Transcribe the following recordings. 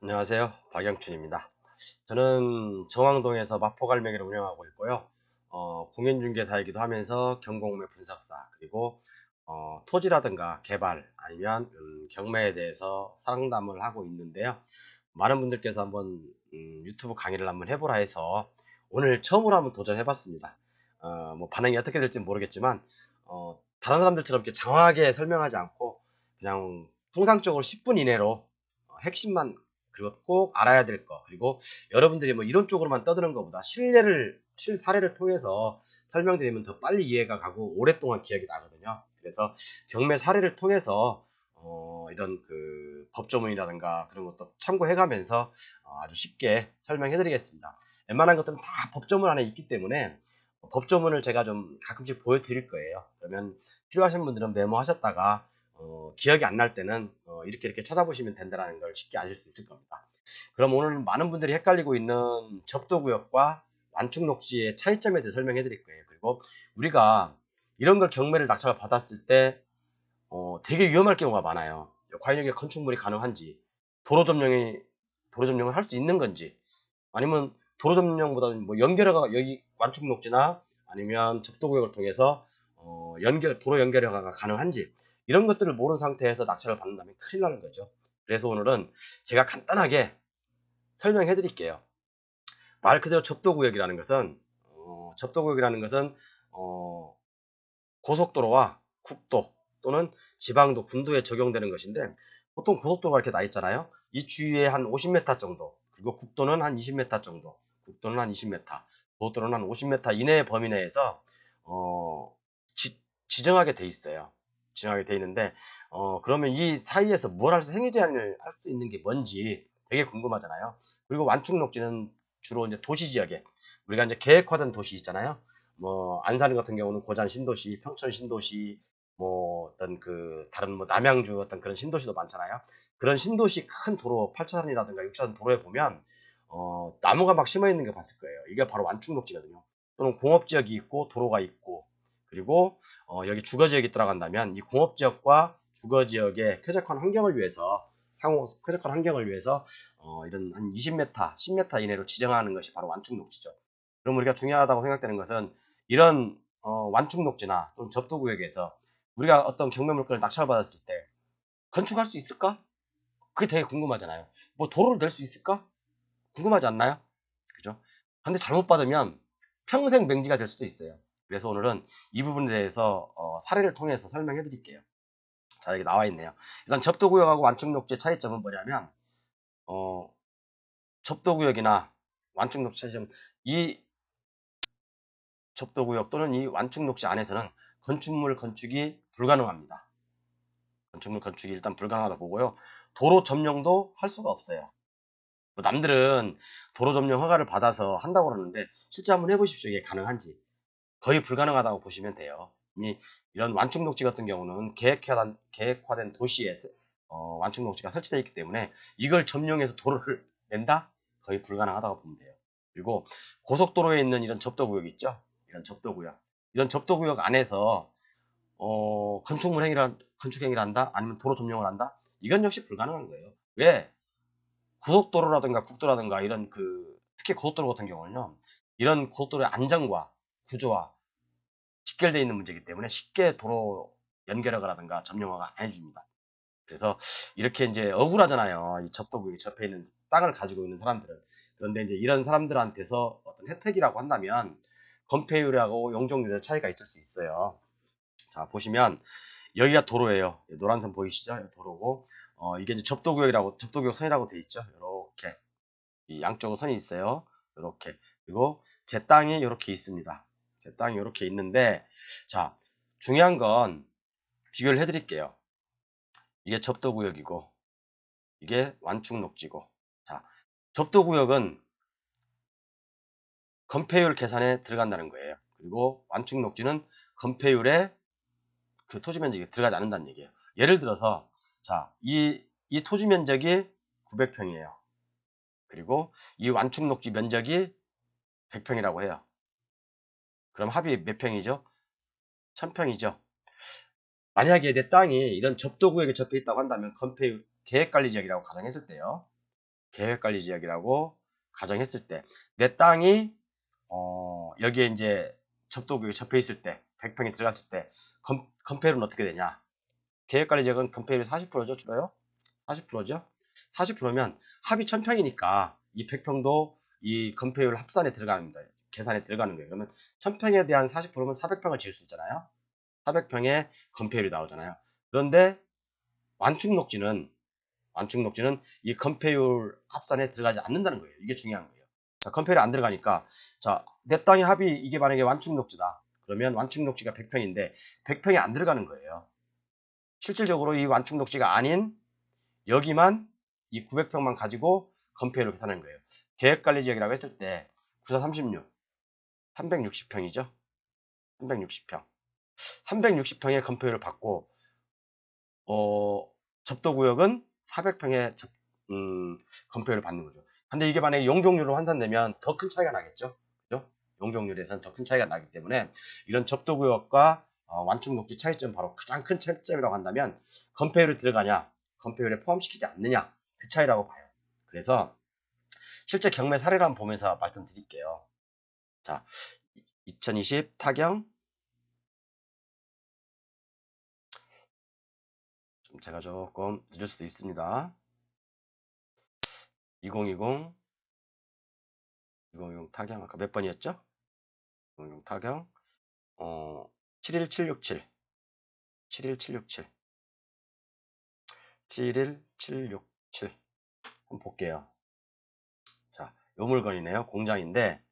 안녕하세요. 박영춘입니다. 저는 정왕동에서 마포갈매기를 운영하고 있고요. 공인중개사이기도 하면서 경공매 분석사, 그리고 토지라든가 개발, 아니면 경매에 대해서 상담을 하고 있는데요. 많은 분들께서 한번 유튜브 강의를 한번 해보라 해서 오늘 처음으로 한번 도전해봤습니다. 뭐 반응이 어떻게 될지 모르겠지만 다른 사람들처럼 이렇게 장황하게 설명하지 않고 그냥 통상적으로 10분 이내로 핵심만, 그리고 꼭 알아야 될 거, 그리고 여러분들이 뭐 이론 쪽으로만 떠드는 것보다 실사례를 통해서 설명드리면 더 빨리 이해가 가고 오랫동안 기억이 나거든요. 그래서 경매 사례를 통해서 이런 그 법조문이라든가 그런 것도 참고해가면서 아주 쉽게 설명해 드리겠습니다. 웬만한 것들은 다 법조문 안에 있기 때문에 법조문을 제가 좀 가끔씩 보여드릴 거예요. 그러면 필요하신 분들은 메모하셨다가 기억이 안 날 때는 이렇게 찾아보시면 된다는 걸 쉽게 아실 수 있을 겁니다. 그럼 오늘 많은 분들이 헷갈리고 있는 접도구역과 완충녹지의 차이점에 대해 설명해 드릴 거예요. 그리고 우리가 이런 걸 경매를 낙찰을 받았을 때 되게 위험할 경우가 많아요. 과연 이게 건축물이 가능한지, 도로 점령이 도로 점령을 할 수 있는 건지, 아니면 도로 점령보다는 뭐 연결허가, 여기 완충 녹지나 아니면 접도구역을 통해서 도로 연결허가가 가능한지, 이런 것들을 모르는 상태에서 낙찰을 받는다면 큰일 나는 거죠. 그래서 오늘은 제가 간단하게 설명해 드릴게요. 말 그대로 접도구역이라는 것은 어, 고속도로와 국도 또는 지방도, 군도에 적용되는 것인데, 보통 고속도로가 이렇게 나 있잖아요. 이 주위에 한 50m 정도, 그리고 국도는 한 20m 정도, 국도는 한 20m, 고속도로는 한 50m 이내의 범위 내에서 어, 지정하게 돼 있어요. 지정하게 돼 있는데, 그러면 이 사이에서 행위 제한을 할 수 있는 게 뭔지 되게 궁금하잖아요. 그리고 완충녹지는 주로 이제 도시 지역에, 우리가 이제 계획화된 도시 있잖아요. 뭐 안산 같은 경우는 고잔 신도시, 평촌 신도시, 뭐 어떤 그 다른 뭐 남양주 어떤 그런 신도시도 많잖아요. 그런 신도시 큰 도로 8차선이라든가 6차선 도로에 보면 나무가 막 심어 있는 거 봤을 거예요. 이게 바로 완충독지거든요. 또는 공업지역이 있고 도로가 있고, 그리고 여기 주거지역이 들어간다면 이 공업지역과 주거지역의 쾌적한 환경을 위해서, 상호 쾌적한 환경을 위해서 이런 한 20m, 10m 이내로 지정하는 것이 바로 완충독지죠. 그럼 우리가 중요하다고 생각되는 것은 이런 완충 녹지나 또는 접도구역에서 우리가 어떤 경매 물건을 낙찰받았을 때 건축할 수 있을까? 그게 되게 궁금하잖아요. 뭐 도로를 낼 수 있을까? 궁금하지 않나요? 그죠? 근데 잘못 받으면 평생 맹지가 될 수도 있어요. 그래서 오늘은 이 부분에 대해서 사례를 통해서 설명해 드릴게요. 자, 여기 나와 있네요. 일단 접도구역하고 완충녹지의 차이점은 뭐냐면, 어, 접도구역이나 완충녹지 차이점, 이 접도구역 또는 이 완충녹지 안에서는 건축물 건축이 불가능합니다. 건축물 건축이 일단 불가능하다 보고요. 도로 점령도 할 수가 없어요. 뭐 남들은 도로 점령 허가를 받아서 한다고 그러는데 실제 한번 해보십시오. 이게 가능한지. 거의 불가능하다고 보시면 돼요. 이런 완충녹지 같은 경우는 계획화된 도시에 완충녹지가 설치되어 있기 때문에 이걸 점령해서 도로를 낸다? 거의 불가능하다고 보면 돼요. 그리고 고속도로에 있는 이런 접도구역 있죠? 이런 접도구역. 이런 접도구역 안에서 건축행위를 한다? 아니면 도로 점령을 한다? 이건 역시 불가능한 거예요. 왜? 고속도로라든가 국도라든가 이런 특히 고속도로 같은 경우는요, 이런 고속도로의 안전과 구조와 직결되어 있는 문제이기 때문에 쉽게 도로 연결허가라든가 점령허가 안 해줍니다. 그래서 이렇게 이제 억울하잖아요. 이 접도구역에 접해 있는 땅을 가지고 있는 사람들은. 그런데 이제 이런 사람들한테서 어떤 혜택이라고 한다면 건폐율하고 용적률의 차이가 있을 수 있어요. 자, 보시면 여기가 도로예요. 노란선 보이시죠? 도로고, 이게 이제 접도구역 선이라고 되어 있죠. 이렇게 이 양쪽으로 선이 있어요. 이렇게. 그리고 제 땅이 이렇게 있습니다. 제 땅이 이렇게 있는데, 자, 중요한 건 비교를 해드릴게요. 이게 접도구역이고 이게 완충녹지고. 자, 접도구역은 건폐율 계산에 들어간다는 거예요. 그리고 완충녹지는 건폐율에 그 토지 면적이 들어가지 않는다는 얘기예요. 예를 들어서, 자, 이 토지 면적이 900평이에요. 그리고 이 완충 녹지 면적이 100평이라고 해요. 그럼 합이 몇 평이죠? 1000평이죠. 만약에 내 땅이 이런 접도구역에 접해 있다고 한다면 건폐율 계획관리지역이라고 가정했을 때요. 계획관리지역이라고 가정했을 때 내 땅이 여기에 이제 접도구역이 접해 있을 때 100평이 들어갔을 때 건폐율은 어떻게 되냐? 계획관리지역은 건폐율이 40%죠, 줄어요? 40%죠? 40%면 합이 1000평이니까 이 100평도 이 건폐율 합산에 들어가는 거예요. 계산에 들어가는 거예요. 그러면 1000평에 대한 40%면 400평을 지을 수 있잖아요. 400평의 건폐율이 나오잖아요. 그런데 완충녹지는 이 건폐율 합산에 들어가지 않는다는 거예요. 이게 중요한 거예요. 자, 건폐율이 안 들어가니까 자, 내 땅의 합이 이게 만약에 완충녹지다. 그러면 완충녹지가 100평인데 100평이 안 들어가는 거예요. 실질적으로 이 완충녹지가 아닌 여기만 이 900평만 가지고 건폐율을 계산하는 거예요. 계획관리지역이라고 했을 때 94, 36, 360평이죠. 360평. 360평의 건폐율을 받고 접도구역은 400평의 건폐율을 받는 거죠. 근데 이게 만약에 용적률로 환산되면 더 큰 차이가 나겠죠. 그죠? 용적률에서는 더 큰 차이가 나기 때문에 이런 접도구역과 완충녹지 차이점 바로 가장 큰 차이점이라고 한다면 건폐율이 들어가냐, 건폐율에 포함시키지 않느냐 그 차이라고 봐요. 그래서 실제 경매 사례를 한번 보면서 말씀드릴게요. 자, 2020 타경 좀 제가 조금 늦을 수도 있습니다. 2020 타경 아까 몇 번이었죠? 2020 타경 71767 71767 71767 한번 볼게요. 자, 요 물건이네요. 공장인데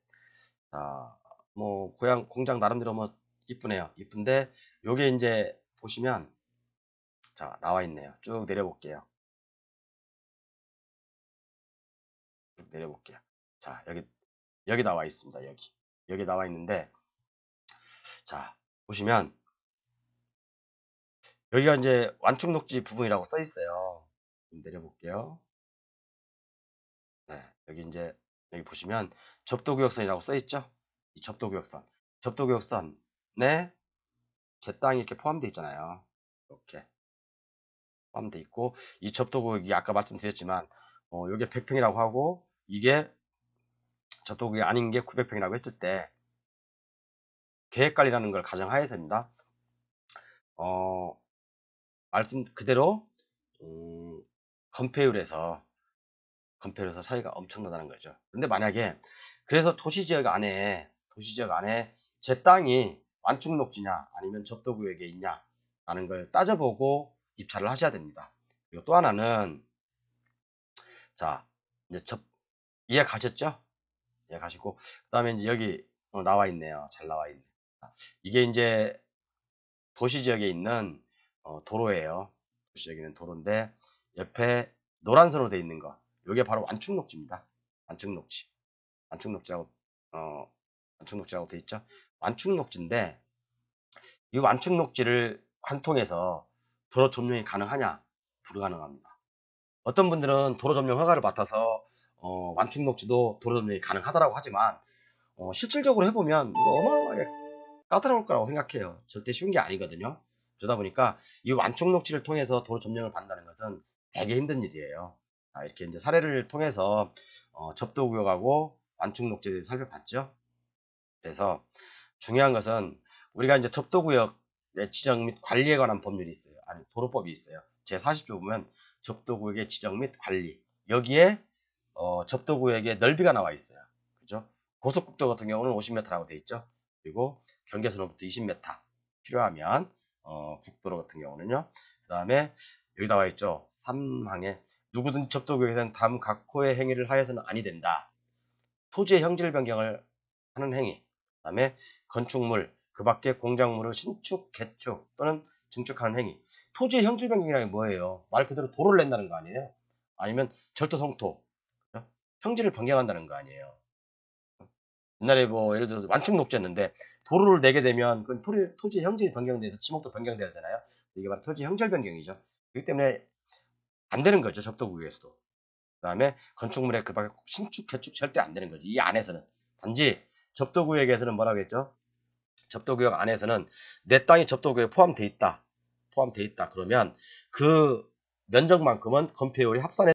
자, 뭐 고향 공장 나름대로 뭐 이쁘네요. 이쁜데 요게 이제 보시면 자, 나와 있네요. 쭉 내려볼게요. 쭉 내려볼게요. 자, 여기 나와 있습니다. 여기 나와 있는데 자, 보시면 여기가 이제 완충녹지 부분이라고 써 있어요. 좀 내려볼게요. 네, 여기 보시면 접도구역선이라고 써 있죠? 이 접도구역선에 제 땅이 이렇게 포함되어 있잖아요. 이렇게 포함되어 있고 이 접도구역이 아까 말씀드렸지만 이게 100평이라고 하고 이게 접도구역이 아닌 게 900평이라고 했을 때 계획관리라는 걸 가정하에서입니다. 말씀 그대로 건폐율에서 차이가 엄청나다는 거죠. 근데 만약에 그래서 도시지역 안에 제 땅이 완충녹지냐 아니면 접도구역에 있냐 라는 걸 따져보고 입찰을 하셔야 됩니다. 그리고 또 하나는 자 이제 이해 가셨죠? 이해 가시고 그다음에 이제 여기 나와 있네요. 잘 나와 있네. 이게 이제 도시지역에 있는 도로예요. 도시지역에 있는 도로인데 옆에 노란 선으로 되어 있는 거 이게 바로 완충녹지입니다. 완충녹지. 완충녹지라고 완충녹지라고 되어 있죠. 완충녹지인데 이 완충녹지를 관통해서 도로 점용이 가능하냐? 불가능합니다. 어떤 분들은 도로 점용 허가를 맡아서 완충녹지도 도로 점용이 가능하다라고 하지만 실질적으로 해보면 이거 어마어마하게 까다로울 거라고 생각해요. 절대 쉬운 게 아니거든요. 그러다 보니까 이 완충녹지를 통해서 도로 점령을 받는다는 것은 되게 힘든 일이에요. 이렇게 이제 사례를 통해서 접도구역하고 완충녹지에 대해서 살펴봤죠. 그래서 중요한 것은 우리가 이제 접도구역의 지정 및 관리에 관한 법률이 있어요. 아니, 도로법이 있어요. 제40조 보면 접도구역의 지정 및 관리. 여기에 접도구역의 넓이가 나와 있어요. 그죠? 고속국도 같은 경우는 50m라고 돼 있죠. 그리고 경계선으로부터 20m 필요하면 국도로 같은 경우는요. 그 다음에 여기 나와 있죠. 3항에 누구든 접도구역에서는 다음 각 호의 행위를 하여서는 아니 된다. 토지의 형질 변경을 하는 행위. 그 다음에 건축물, 그 밖에 공작물을 신축, 개축 또는 증축하는 행위. 토지의 형질 변경이라는 게 뭐예요? 말 그대로 도로를 낸다는 거 아니에요? 아니면 절도 성토, 형질을 변경한다는 거 아니에요? 옛날에 뭐 예를 들어서 완충녹지였는데 도로를 내게 되면 그 토지의 형질이 변경돼서 지목도 변경돼야 되잖아요. 이게 바로 토지 형질 변경이죠. 그렇기 때문에 안 되는 거죠. 접도구역에서도. 그 다음에 건축물의 그 밖에 신축, 개축 절대 안 되는 거지. 이 안에서는. 단지 접도구역에서는 뭐라고 했죠? 접도구역 안에서는 내 땅이 접도구역에 포함돼 있다. 그러면 그 면적만큼은 건폐율이 합산해